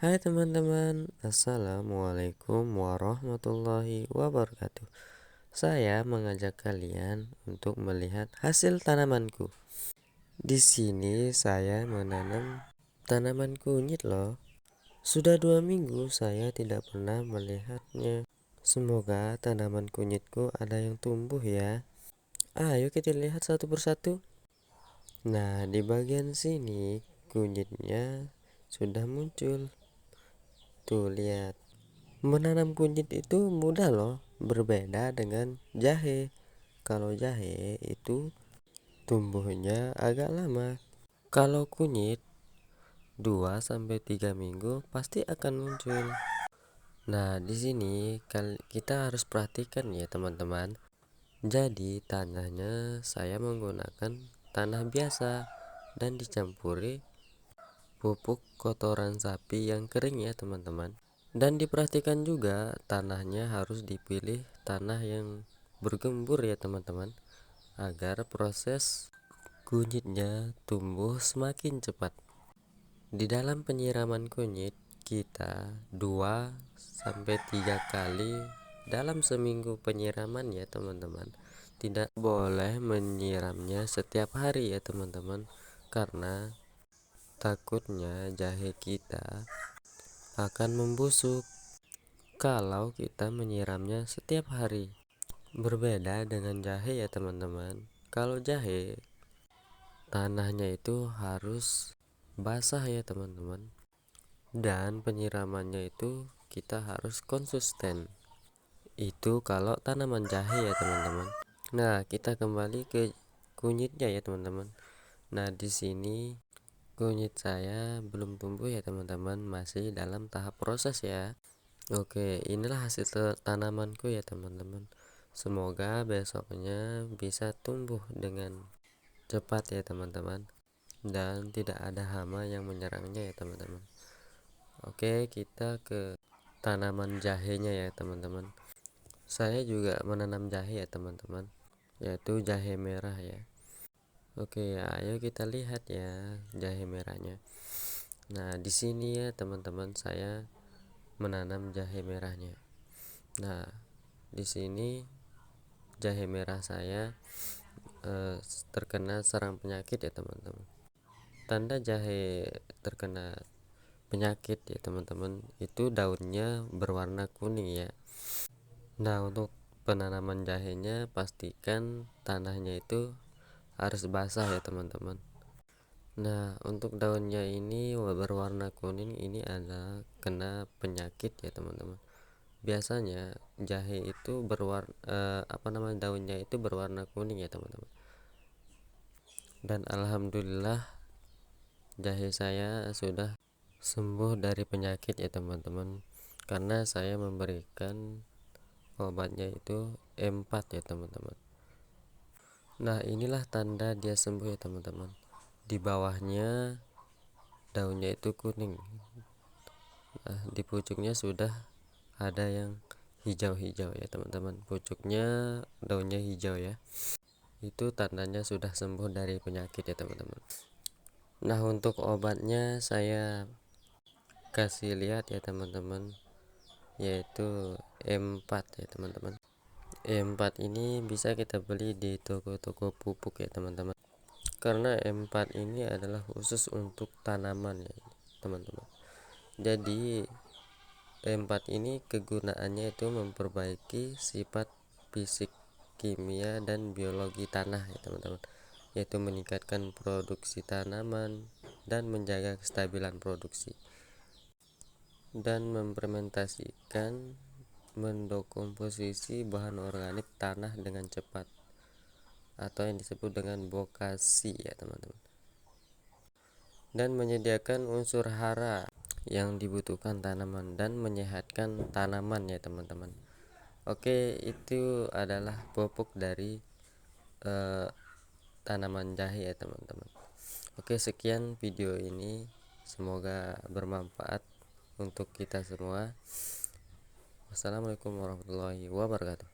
Hai teman-teman, Assalamualaikum warahmatullahi wabarakatuh. Saya mengajak kalian untuk melihat hasil tanamanku. Di sini saya menanam tanaman kunyit loh. Sudah 2 minggu saya tidak pernah melihatnya. Semoga tanaman kunyitku ada yang tumbuh ya. Ayo kita lihat satu persatu. Nah, di bagian sini kunyitnya sudah muncul. Tuh lihat. Menanam kunyit itu mudah loh, berbeda dengan jahe. Kalau jahe itu tumbuhnya agak lama. Kalau kunyit 2 sampai 3 minggu pasti akan muncul. Nah, di sini kita harus perhatikan ya teman-teman. Jadi tanahnya saya menggunakan tanah biasa dan dicampuri pupuk kotoran sapi yang kering ya teman-teman. Dan diperhatikan juga tanahnya harus dipilih tanah yang bergembur ya teman-teman, agar proses kunyitnya tumbuh semakin cepat. Di dalam penyiraman kunyit kita 2 sampai 3 kali dalam seminggu penyiraman ya teman-teman. Tidak boleh menyiramnya setiap hari ya teman-teman, karena takutnya jahe kita akan membusuk kalau kita menyiramnya setiap hari. Berbeda dengan jahe ya teman-teman. Kalau jahe tanahnya itu harus basah ya teman-teman, dan penyiramannya itu kita harus konsisten. Itu kalau tanaman jahe ya teman-teman. Nah, kita kembali ke kunyitnya ya teman-teman. Nah, di sini kunyit saya belum tumbuh ya teman-teman, masih dalam tahap proses ya. Oke, inilah hasil tanamanku ya teman-teman. Semoga besoknya bisa tumbuh dengan cepat ya teman-teman, dan tidak ada hama yang menyerangnya ya teman-teman. Oke, kita ke tanaman jahenya ya teman-teman. Saya juga menanam jahe ya teman-teman, yaitu jahe merah ya. Oke, ayo kita lihat ya jahe merahnya. Nah, di sini ya teman-teman, saya menanam jahe merahnya. Nah, di sini jahe merah saya terkena serang penyakit ya teman-teman. Tanda jahe terkena penyakit ya teman-teman, itu daunnya berwarna kuning ya. Nah, untuk penanaman jahenya pastikan tanahnya itu harus basah ya teman-teman. Nah, untuk daunnya ini berwarna kuning, ini adalah kena penyakit ya teman-teman. Biasanya jahe itu daunnya itu berwarna kuning ya teman-teman. Dan alhamdulillah jahe saya sudah sembuh dari penyakit ya teman-teman, karena saya memberikan obatnya itu M4 ya teman-teman. Nah, inilah tanda dia sembuh ya teman-teman. Di bawahnya daunnya itu kuning. Nah, di pucuknya sudah ada yang hijau-hijau ya teman-teman. Pucuknya daunnya hijau ya. Itu tandanya sudah sembuh dari penyakit ya teman-teman. Nah, untuk obatnya saya kasih lihat ya teman-teman, yaitu M4 ya teman-teman. M4 ini bisa kita beli di toko-toko pupuk ya teman-teman, karena M4 ini adalah khusus untuk tanaman ya teman-teman. Jadi M4 ini kegunaannya itu memperbaiki sifat fisik, kimia, dan biologi tanah ya teman-teman, yaitu meningkatkan produksi tanaman dan menjaga kestabilan produksi, dan memfermentasikan mendekomposisi bahan organik tanah dengan cepat, atau yang disebut dengan bokasi ya teman-teman, dan menyediakan unsur hara yang dibutuhkan tanaman dan menyehatkan tanaman ya teman-teman. Oke, itu adalah pupuk dari tanaman jahe ya teman-teman. Oke, sekian video ini, semoga bermanfaat untuk kita semua. Wassalamualaikum warahmatullahi wabarakatuh.